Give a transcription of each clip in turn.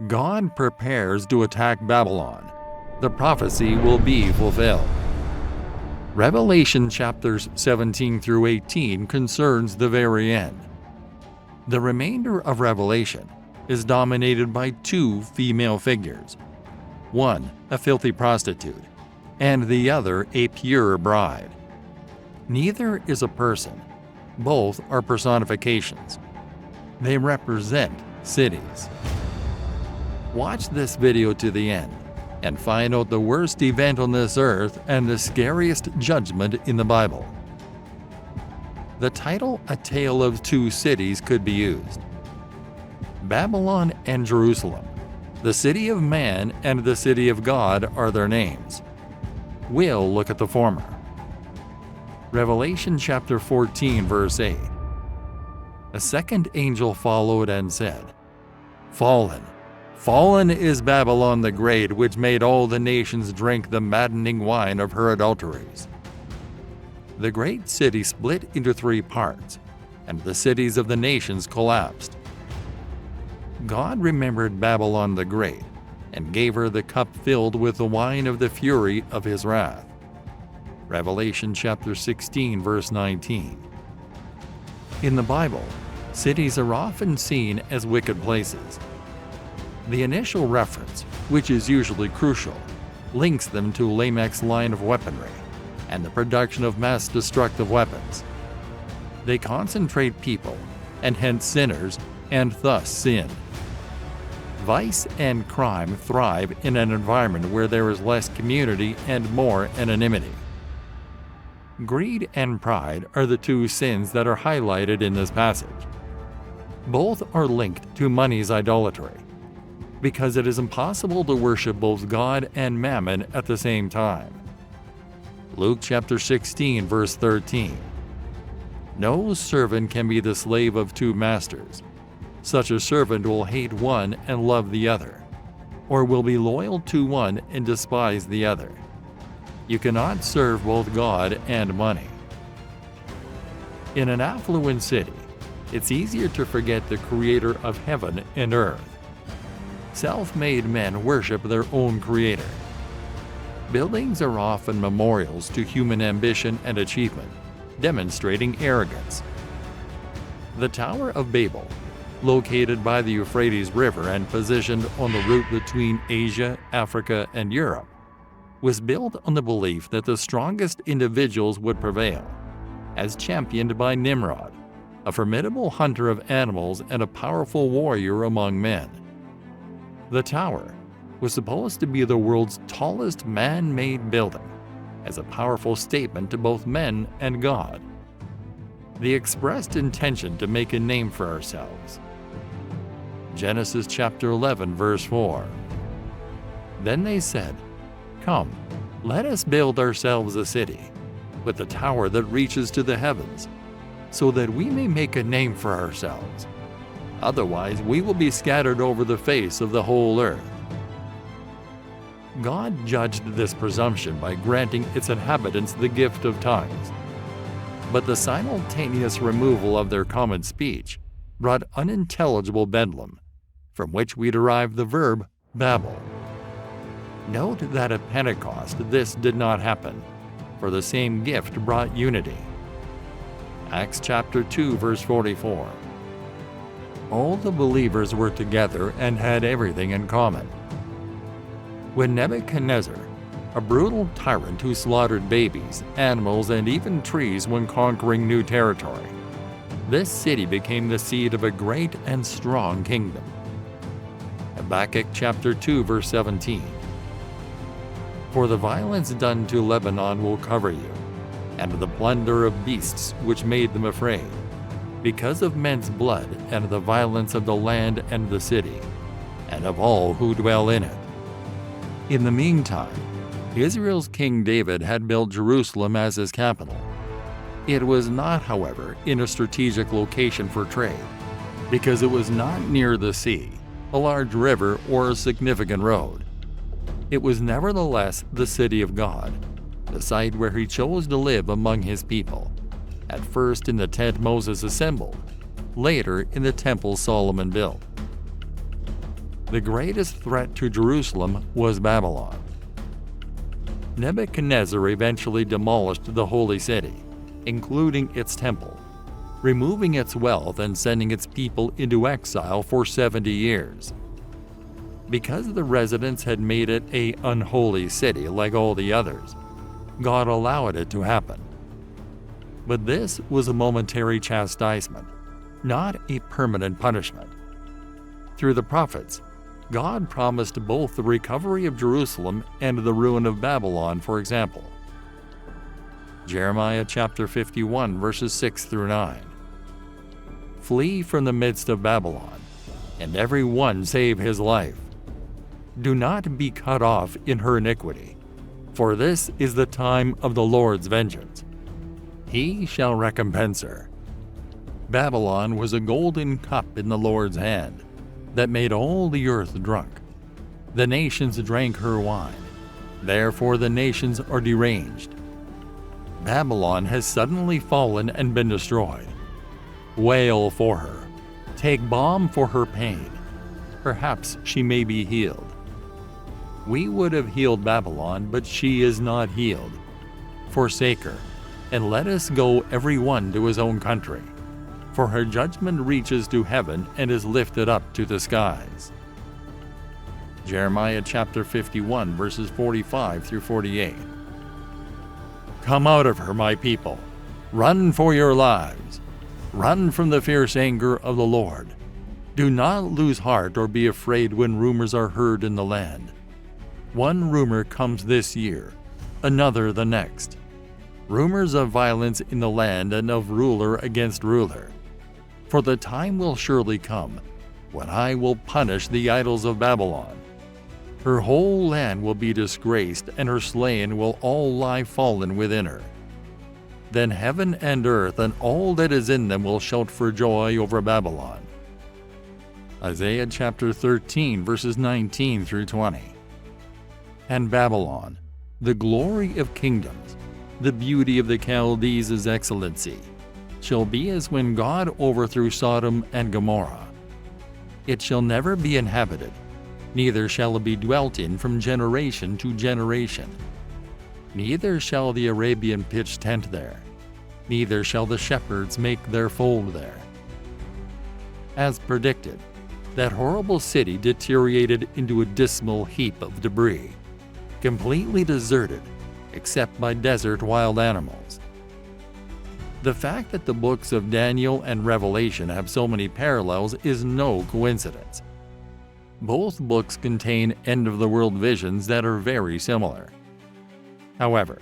God prepares to attack Babylon. The prophecy will be fulfilled. Revelation chapters 17 through 18 concerns the very end. The remainder of Revelation is dominated by two female figures. One, a filthy prostitute, and the other, a pure bride. Neither is a person. Both are personifications. They represent cities. Watch this video to the end and find out the worst event on this earth and the scariest judgment in the Bible. The title, A Tale of Two Cities, could be used. Babylon and Jerusalem, the city of man and the city of God are their names. We'll look at the former. Revelation chapter 14 verse 8. A second angel followed and said, Fallen, fallen is Babylon the Great, which made all the nations drink the maddening wine of her adulteries. The great city split into three parts, and the cities of the nations collapsed. God remembered Babylon the Great and gave her the cup filled with the wine of the fury of his wrath. Revelation chapter 16 verse 19. In the Bible, cities are often seen as wicked places. The initial reference, which is usually crucial, links them to Lamech's line of weaponry and the production of mass destructive weapons. They concentrate people, and hence sinners, and thus sin. Vice and crime thrive in an environment where there is less community and more anonymity. Greed and pride are the two sins that are highlighted in this passage. Both are linked to money's idolatry, because it is impossible to worship both God and mammon at the same time. Luke chapter 16 verse 13. No servant can be the slave of two masters. Such a servant will hate one and love the other, or will be loyal to one and despise the other. You cannot serve both God and money. In an affluent city, it's easier to forget the creator of heaven and earth. Self-made men worship their own creator. Buildings are often memorials to human ambition and achievement, demonstrating arrogance. The Tower of Babel, located by the Euphrates River and positioned on the route between Asia, Africa, and Europe, was built on the belief that the strongest individuals would prevail, as championed by Nimrod, a formidable hunter of animals and a powerful warrior among men. The tower was supposed to be the world's tallest man-made building, as a powerful statement to both men and God. The expressed intention to make a name for ourselves. Genesis chapter 11 verse 4. Then they said, Come, let us build ourselves a city, with a tower that reaches to the heavens, so that we may make a name for ourselves. Otherwise we will be scattered over the face of the whole earth. God judged this presumption by granting its inhabitants the gift of tongues. But the simultaneous removal of their common speech brought unintelligible bedlam, from which we derive the verb babble. Note that at Pentecost this did not happen, for the same gift brought unity. Acts chapter 2 verse 44. All the believers were together and had everything in common. When Nebuchadnezzar, a brutal tyrant who slaughtered babies, animals, and even trees when conquering new territory, this city became the seat of a great and strong kingdom. Habakkuk chapter 2 verse 17. For the violence done to Lebanon will cover you, and the plunder of beasts which made them afraid, because of men's blood and the violence of the land and the city, and of all who dwell in it. In the meantime, Israel's King David had built Jerusalem as his capital. It was not, however, in a strategic location for trade, because it was not near the sea, a large river, or a significant road. It was nevertheless the city of God, the site where he chose to live among his people, at first in the tent Moses assembled, later in the temple Solomon built. The greatest threat to Jerusalem was Babylon. Nebuchadnezzar eventually demolished the holy city, including its temple, removing its wealth and sending its people into exile for 70 years. Because the residents had made it an unholy city like all the others, God allowed it to happen. But this was a momentary chastisement, not a permanent punishment. Through the prophets, God promised both the recovery of Jerusalem and the ruin of Babylon, for example. Jeremiah chapter 51, verses 6 through 9. Flee from the midst of Babylon, and every one save his life. Do not be cut off in her iniquity, for this is the time of the Lord's vengeance. He shall recompense her. Babylon was a golden cup in the Lord's hand, that made all the earth drunk. The nations drank her wine, therefore the nations are deranged. Babylon has suddenly fallen and been destroyed. Wail for her, take balm for her pain. Perhaps she may be healed. We would have healed Babylon, but she is not healed. Forsake her, and let us go every one to his own country. For her judgment reaches to heaven and is lifted up to the skies. Jeremiah chapter 51, verses 45 through 48. Come out of her, my people. Run for your lives. Run from the fierce anger of the Lord. Do not lose heart or be afraid when rumors are heard in the land. One rumor comes this year, another the next. Rumors of violence in the land and of ruler against ruler. For the time will surely come when I will punish the idols of Babylon. Her whole land will be disgraced, and her slain will all lie fallen within her. Then heaven and earth and all that is in them will shout for joy over Babylon. Isaiah chapter 13, verses 19 through 20. And Babylon, the glory of kingdoms, the beauty of the Chaldees' excellency, shall be as when God overthrew Sodom and Gomorrah. It shall never be inhabited, neither shall it be dwelt in from generation to generation. Neither shall the Arabian pitch tent there, neither shall the shepherds make their fold there. As predicted, that horrible city deteriorated into a dismal heap of debris, completely deserted, except by desert wild animals. The fact that the books of Daniel and Revelation have so many parallels is no coincidence. Both books contain end-of-the-world visions that are very similar. However,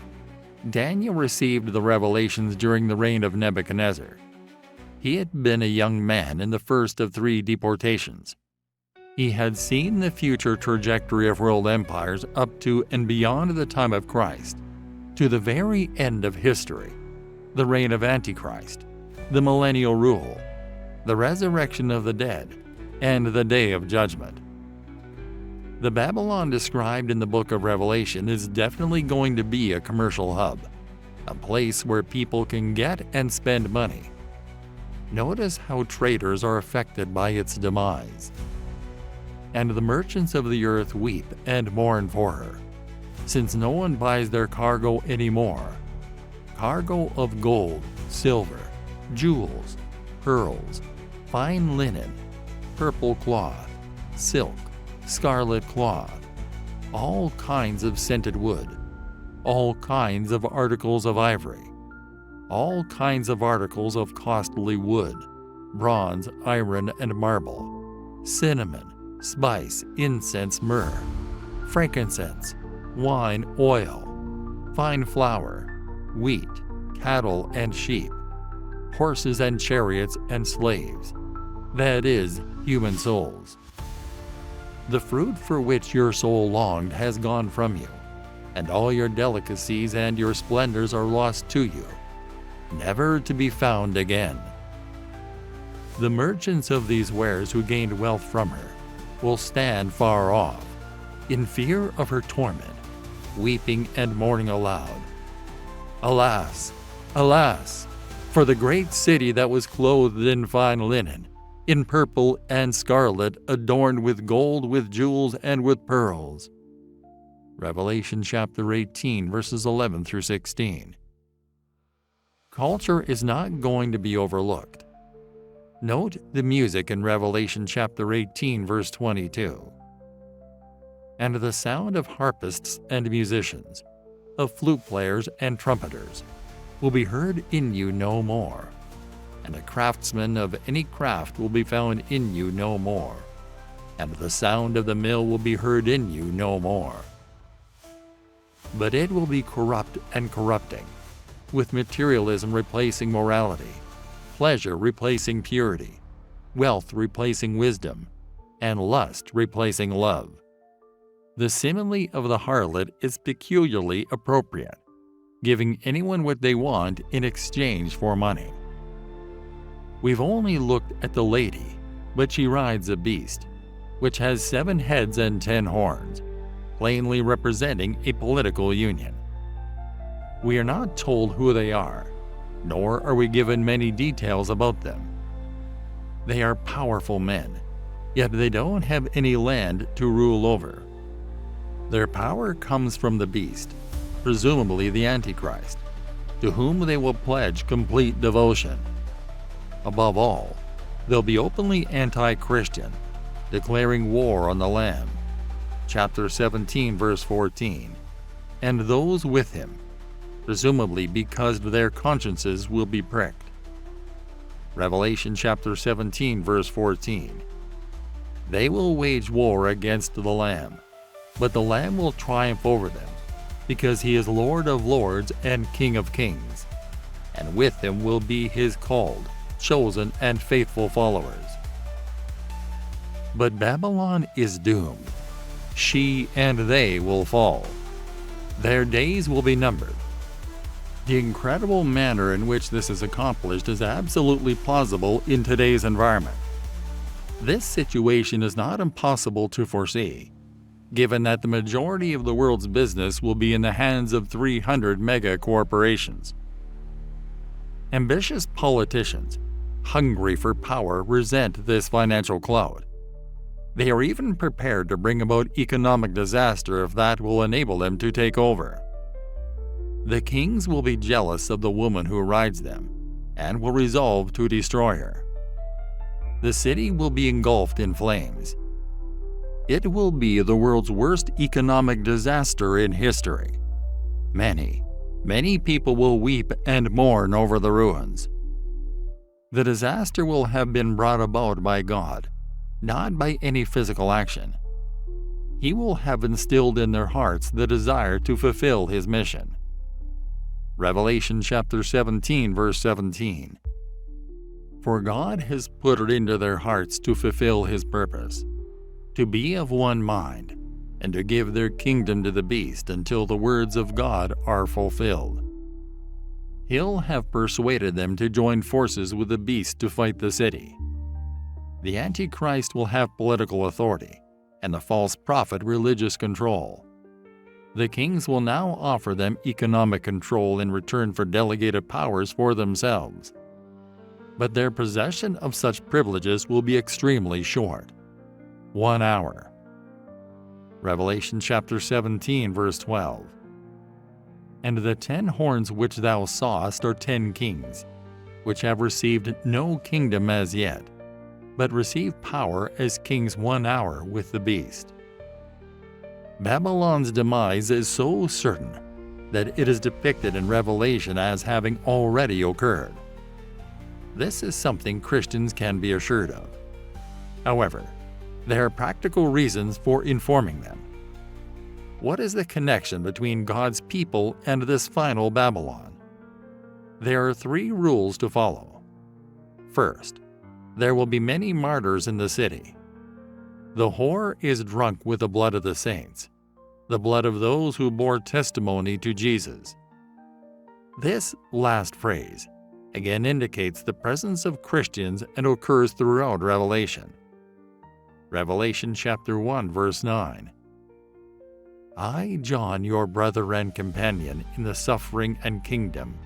Daniel received the revelations during the reign of Nebuchadnezzar. He had been a young man in the first of 3 deportations. He had seen the future trajectory of world empires up to and beyond the time of Christ, to the very end of history, the reign of Antichrist, the millennial rule, the resurrection of the dead, and the day of judgment. The Babylon described in the book of Revelation is definitely going to be a commercial hub, a place where people can get and spend money. Notice how traders are affected by its demise. And the merchants of the earth weep and mourn for her, since no one buys their cargo anymore. Cargo of gold, silver, jewels, pearls, fine linen, purple cloth, silk, scarlet cloth, all kinds of scented wood, all kinds of articles of ivory, all kinds of articles of costly wood, bronze, iron, and marble, cinnamon, spice, incense, myrrh, frankincense, wine, oil, fine flour, wheat, cattle and sheep, horses and chariots and slaves, that is, human souls. The fruit for which your soul longed has gone from you, and all your delicacies and your splendors are lost to you, never to be found again. The merchants of these wares who gained wealth from her will stand far off, in fear of her torment, weeping and mourning aloud. Alas, alas, for the great city that was clothed in fine linen, in purple and scarlet, adorned with gold, with jewels, and with pearls. Revelation chapter 18, verses 11 through 16. Culture is not going to be overlooked. Note the music in Revelation chapter 18, verse 22. And the sound of harpists and musicians, of flute players and trumpeters, will be heard in you no more. And a craftsman of any craft will be found in you no more. And the sound of the mill will be heard in you no more. But it will be corrupt and corrupting, with materialism replacing morality, pleasure replacing purity, wealth replacing wisdom, and lust replacing love. The simile of the harlot is peculiarly appropriate, giving anyone what they want in exchange for money. We've only looked at the lady, but she rides a beast, which has 7 heads and 10 horns, plainly representing a political union. We are not told who they are, nor are we given many details about them. They are powerful men, yet they don't have any land to rule over. Their power comes from the beast, presumably the Antichrist, to whom they will pledge complete devotion. Above all, they'll be openly anti-Christian, declaring war on the Lamb, chapter 17, verse 14, and those with him, presumably because their consciences will be pricked. Revelation chapter 17, verse 14. They will wage war against the Lamb, but the Lamb will triumph over them, because he is Lord of lords and King of kings, and with him will be his called, chosen, and faithful followers. But Babylon is doomed. She and they will fall. Their days will be numbered. The incredible manner in which this is accomplished is absolutely plausible in today's environment. This situation is not impossible to foresee, given that the majority of the world's business will be in the hands of 300 mega corporations. Ambitious politicians, hungry for power, resent this financial clout. They are even prepared to bring about economic disaster if that will enable them to take over. The kings will be jealous of the woman who rides them and will resolve to destroy her. The city will be engulfed in flames. It will be the world's worst economic disaster in history. Many, many people will weep and mourn over the ruins. The disaster will have been brought about by God, not by any physical action. He will have instilled in their hearts the desire to fulfill his mission. Revelation chapter 17, verse 17. For God has put it into their hearts to fulfill his purpose, to be of one mind, and to give their kingdom to the beast until the words of God are fulfilled. He'll have persuaded them to join forces with the beast to fight the city. The Antichrist will have political authority, and the false prophet religious control. The kings will now offer them economic control in return for delegated powers for themselves. But their possession of such privileges will be extremely short. 1 hour. Revelation chapter 17, verse 12. And the 10 horns which thou sawest are 10 kings, which have received no kingdom as yet, but receive power as kings 1 hour with the beast. Babylon's demise is so certain that it is depicted in Revelation as having already occurred. This is something Christians can be assured of. However, there are practical reasons for informing them. What is the connection between God's people and this final Babylon? There are 3 rules to follow. First, there will be many martyrs in the city. The whore is drunk with the blood of the saints, the blood of those who bore testimony to Jesus. This last phrase again indicates the presence of Christians and occurs throughout Revelation. Revelation chapter 1, verse 9. I, John, your brother and companion in the suffering and kingdom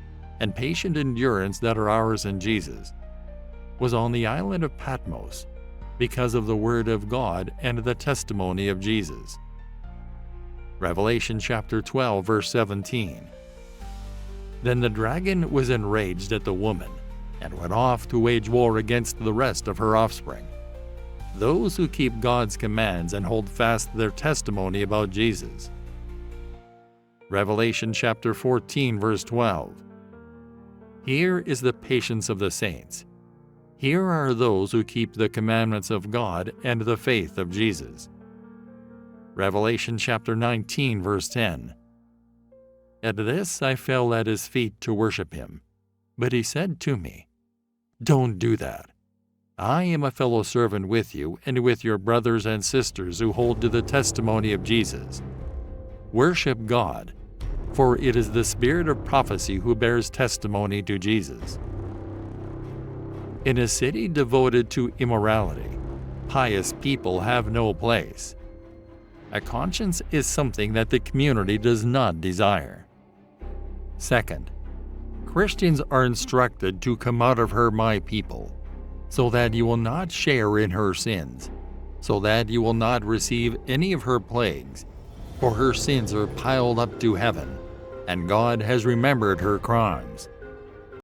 and patient endurance that are ours in Jesus, was on the island of Patmos because of the word of God and the testimony of Jesus. Revelation chapter 12, verse 17. Then the dragon was enraged at the woman and went off to wage war against the rest of her offspring, those who keep God's commands and hold fast their testimony about Jesus. Revelation chapter 14, verse 12. Here is the patience of the saints. Here are those who keep the commandments of God and the faith of Jesus. Revelation chapter 19, verse 10. At this I fell at his feet to worship him, but he said to me, "Don't do that. I am a fellow servant with you and with your brothers and sisters who hold to the testimony of Jesus. Worship God, for it is the spirit of prophecy who bears testimony to Jesus." In a city devoted to immorality, pious people have no place. A conscience is something that the community does not desire. Second, Christians are instructed to come out of her my people, so that you will not share in her sins, so that you will not receive any of her plagues, for her sins are piled up to heaven, and God has remembered her crimes.